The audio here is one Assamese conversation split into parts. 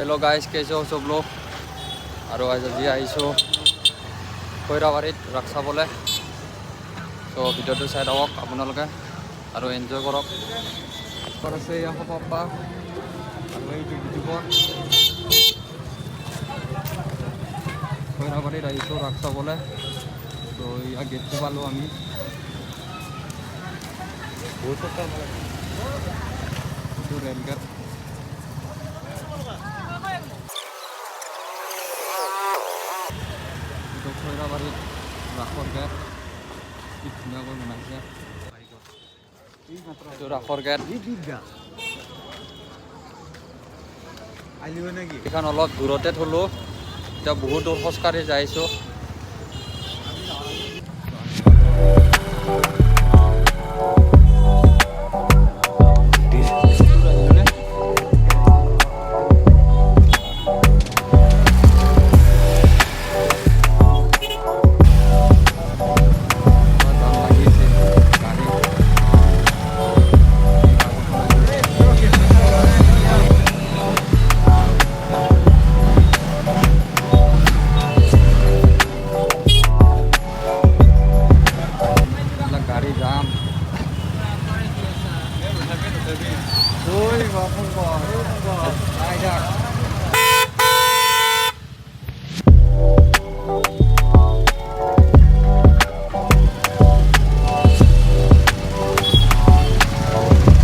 हेलो गाइस, कैसे हो सब लोग। और आज खैराबारीत रास चाबले सो भिडिओ चाই থাকক আপোনালোকে আৰু এনজয় কৰক। আছে এয়া পাপা আৰু এইটো ইউটিউবৰ খৈৰাবাৰীত আহিছোঁ ৰাস চাবলৈ। তো ইয়াৰ গেটটো পালোঁ আমি। এইটো ৰেলগেট। এইটো খৈৰাবাৰীত ৰাসৰ গেট, কি ধুনীয়াকৈ বনাইছে। এইটো ৰাসৰ গেট। এইখন অলপ দূৰতে থলোঁ, এতিয়া বহুত দূৰ খোজকাঢ়ি যাইছোঁ। গাড়ি যাম।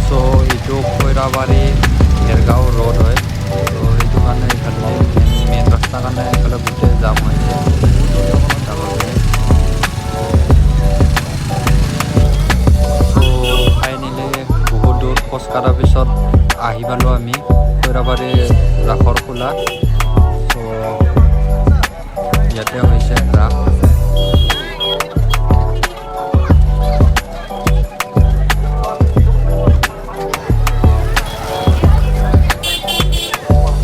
সো এইটো খৈৰাবাৰী ভেৰগাঁও ৰোড হয়। তো এইটো কাৰণে এইফালে মেইন ৰাস্তাৰ কাৰণে এইফালে গোটেই জাম হৈছে। ফাইনেলি বহুত দূৰ খোজ কঢ়াৰ পিছত আহি পালোঁ আমি খৈৰাবাৰী ৰাসৰ খোলা। চ' ইয়াতে হৈছে ৰাস।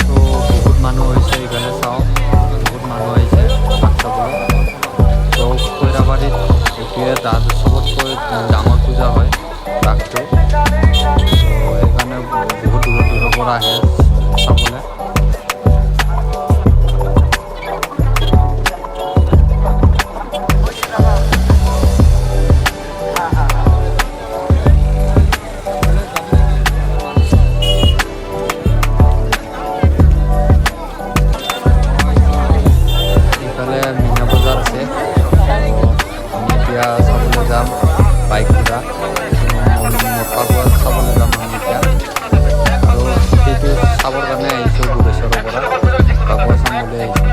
বহুত মানুহ হৈছে, এইফালে চাওঁ বহুত মানুহ আহিছে ৰাস চাবলৈ। চ' খৈৰাবাৰীত এইটোৱে চবতকৈ ডাঙৰ পূজা হয় ৰাসটো। চ' সেইকাৰণে বহুত দূৰৰ দূৰৰ পৰা আহে চাবলৈ। এইফালে মীনা বজাৰ আছে। আমি এতিয়া চাবলৈ যাম বাইক ঘোৰা মটকা চাবলৈ যাম আমি এতিয়া। আৰু সেইটো চাবৰ কাৰণে আহিছোঁ বুধেশ্বৰৰ পৰা, মটকা চাম বুলি আহিছোঁ।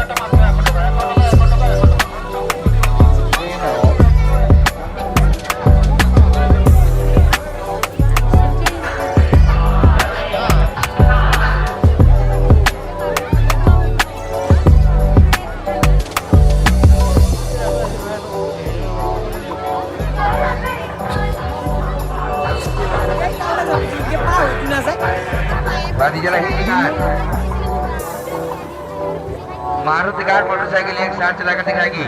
मारुति कार मोटरसाइकिल एक साथ चलाकर दिखाएगी।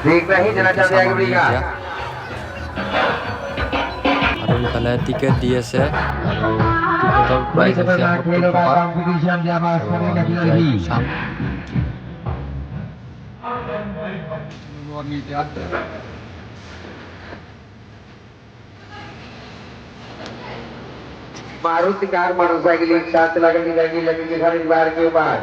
देखना ही जना चाहते हैं कि আৰু ইফালে টিকেট দি আছে আৰু টিকেটৰ প্ৰাইচ হৈছে 70 টকা। मारुति कार मोटरसाइकिल एक साथ चलाकर दिखाएगी लगेगी हर बार के बाद।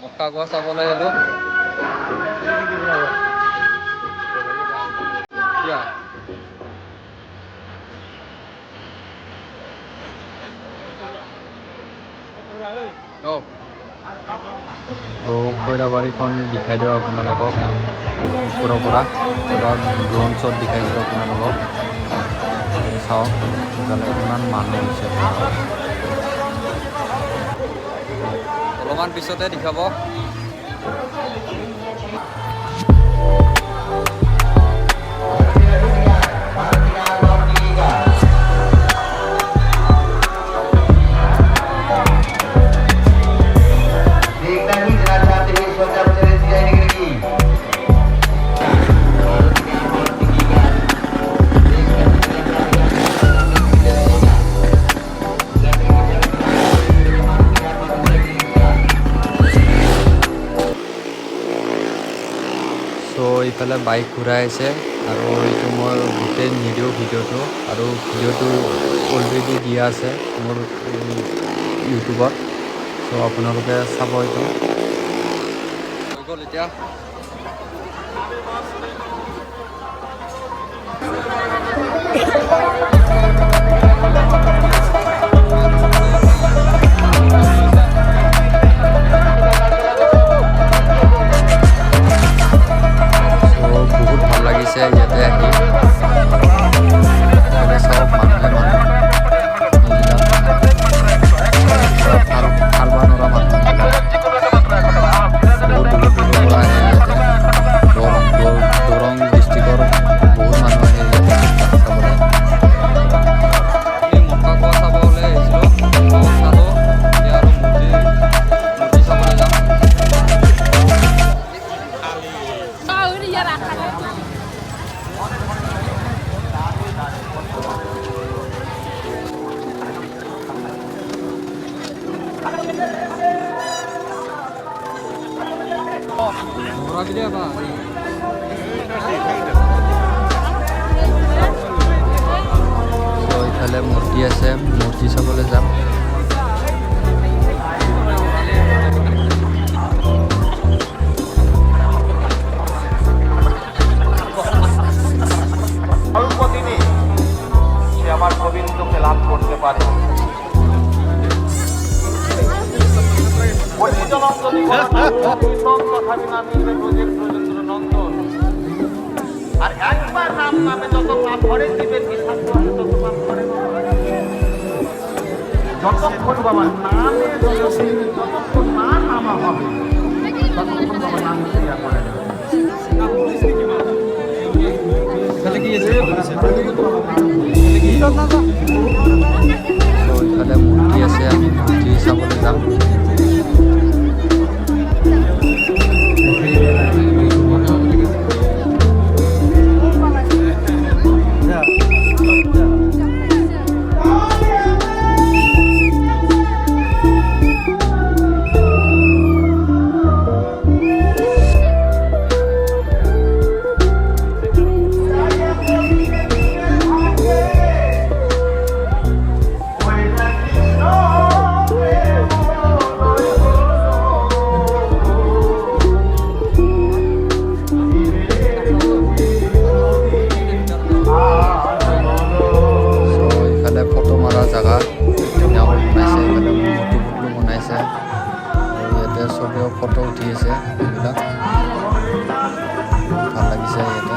মটকা গোৱা চাবলৈ গ'লো। খৈৰাবাৰীখন দেখাই দিওঁ আপোনালোকক ওপৰৰ পৰা, ড্ৰোন শ্বট দেখাই দিওঁ আপোনালোকক। চাওক ইফালে কিমান মানুহ হৈছে অলপমান পিছতে দেখাব ইফালে বাইক ঘূৰাই আছে আৰু এইটো মই গোটেই নিদিওঁ ভিডিঅ'টো আৰু ভিডিঅ'টো অলৰেডি দিয়া আছে মোৰ ইউটিউবত চ' আপোনালোকে চাব এইটো হৈ গ'ল এতিয়া ইয়াতে আহি চব মানুহে ভাল নৰা মানুহ বহুত দূৰৰ পৰা আহে ইয়াতে দৰং ডিষ্ট্ৰিক্টৰ বহুত মানুহ আহে ইয়াতে চাবলৈ মক্কা চাব ওলাই আহিছিলোঁ চালোঁ এতিয়া আৰু মূৰ্তি চাবলৈ যাম ইফালে মূৰ্তি আছে মূৰ্তি চাবলৈ যাম অল্প দিনে সে আমার গোবিন্দকে লাভ করতে পারে আর একবার নাম নামে যত পাপ করে জীবের বিশ্বাস করে তত পাপ করে যতক্ষণ বাবা নামে যতক্ষণ না নামা হবে ততক্ষণ বাবা নাম ক্রিয়া করে না ইফালে মূৰ্তি আছে আমি মূৰ্তি চাবলৈ যাম চবেও ফটো উঠি আছে এইবিলাক ভাল লাগিছে ইয়াতে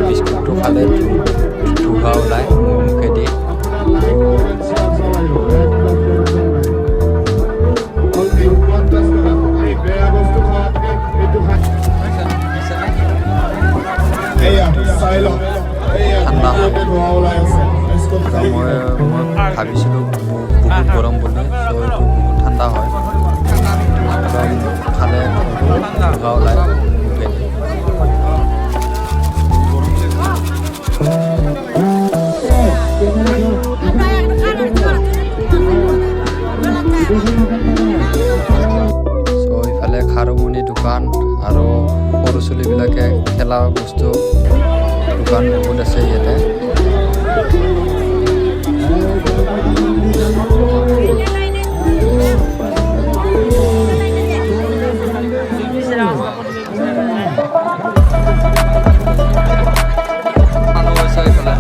বিস্কুটটো খালে ধোঁৱা ওলায় মুখেদি ঠাণ্ডা মই ভাবিছিলোঁ বহুত গৰম বুলি ত' এইটো বহুত ঠাণ্ডা হয় দোকান আৰু সৰু ছোৱালীবিলাকে খেলা বস্তু দোকান বহুত আছে ইয়াতে। মানুহ হৈছে এইফালে।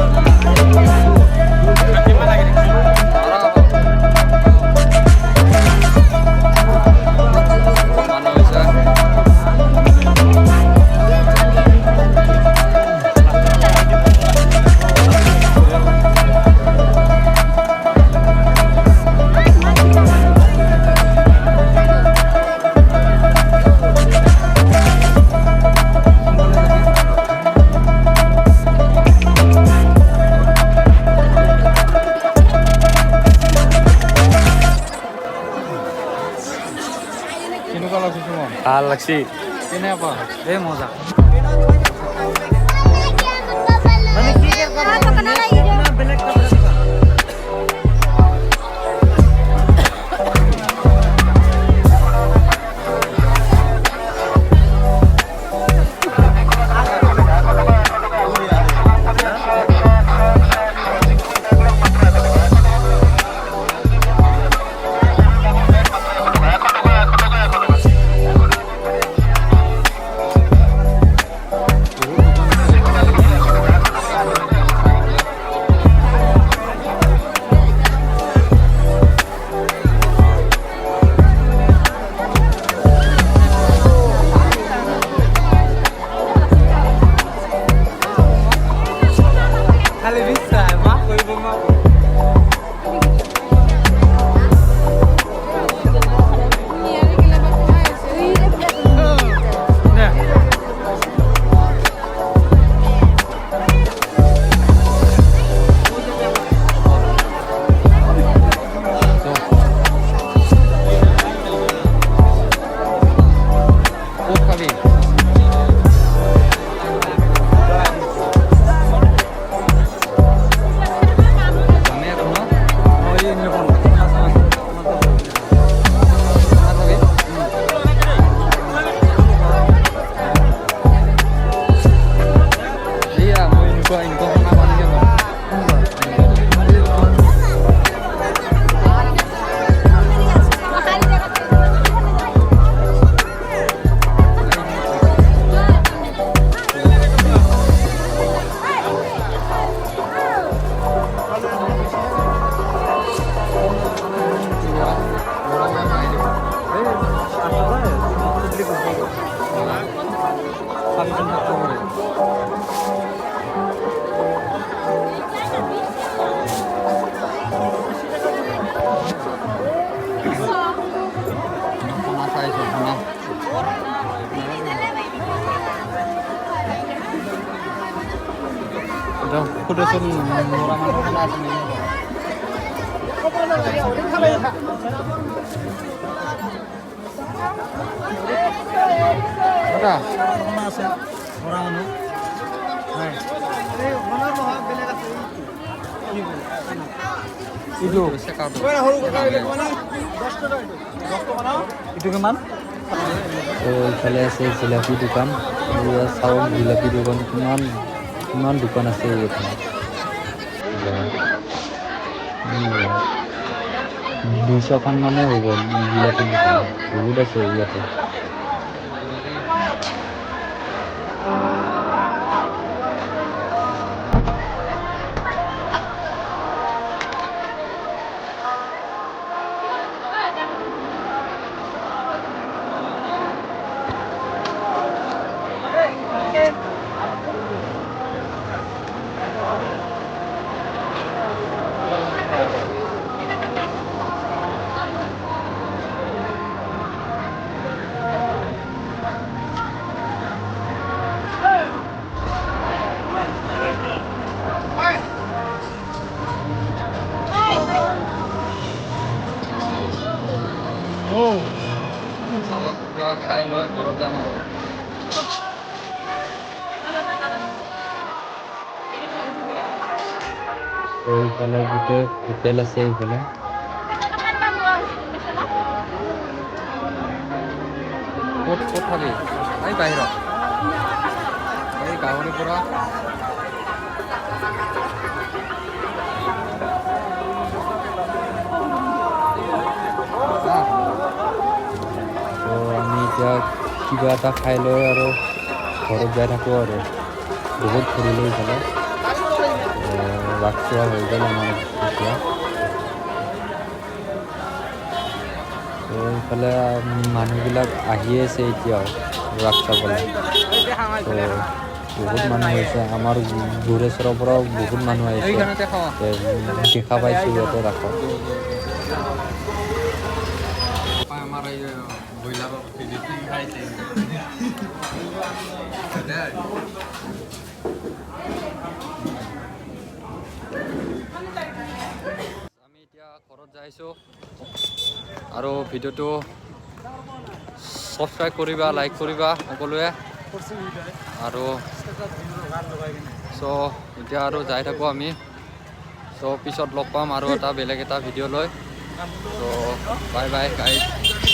মানুহ হৈছে। কেনেকুৱা লাগছে তোমাক? ভাল লাগছি। কেনেকুৱা? এই মজা। এইফালে আছে জিলাপি দোকান। চাওক জিলাপি দোকান কিমান দোকান আছে ইয়াতে। 200খন মানে হ'ব জিলাপি দোকান, বহুত আছে ইয়াতে। এইফালে গোটেই হোটেল আছে এইফালে। ক'ত ক'ত থাকি এই বাহিৰত এই গাহৰিৰ পৰা তো আমি এতিয়া কিবা এটা খাই লৈ আৰু ঘৰত যাই থাকোঁ আৰু বহুত ফুৰিলোঁ ইফালে ৰাসচোৱা হৈ গ'ল আমাৰ এতিয়া তো ইফালে মানুহবিলাক আহি আছে এতিয়াও ৰাস চাবলৈ তো বহুত মানুহ আহিছে আমাৰ গুৰেশ্বৰৰ পৰাও বহুত মানুহ আহিছে দেখা পাইছোঁ ইয়াতে ৰাসত আমাৰ এই ব্ৰইলাৰৰ খাইছে আমি এতিয়া ঘৰত যাইছোঁ আৰু ভিডিঅ'টো ছাবস্ক্ৰাইব কৰিবা লাইক কৰিবা সকলোৱে আৰু চ' এতিয়া আৰু যাই থাকোঁ আমি চ' পিছত লগ পাম আৰু এটা বেলেগ এটা ভিডিঅ' লৈ চ' বাই বাই গাইজ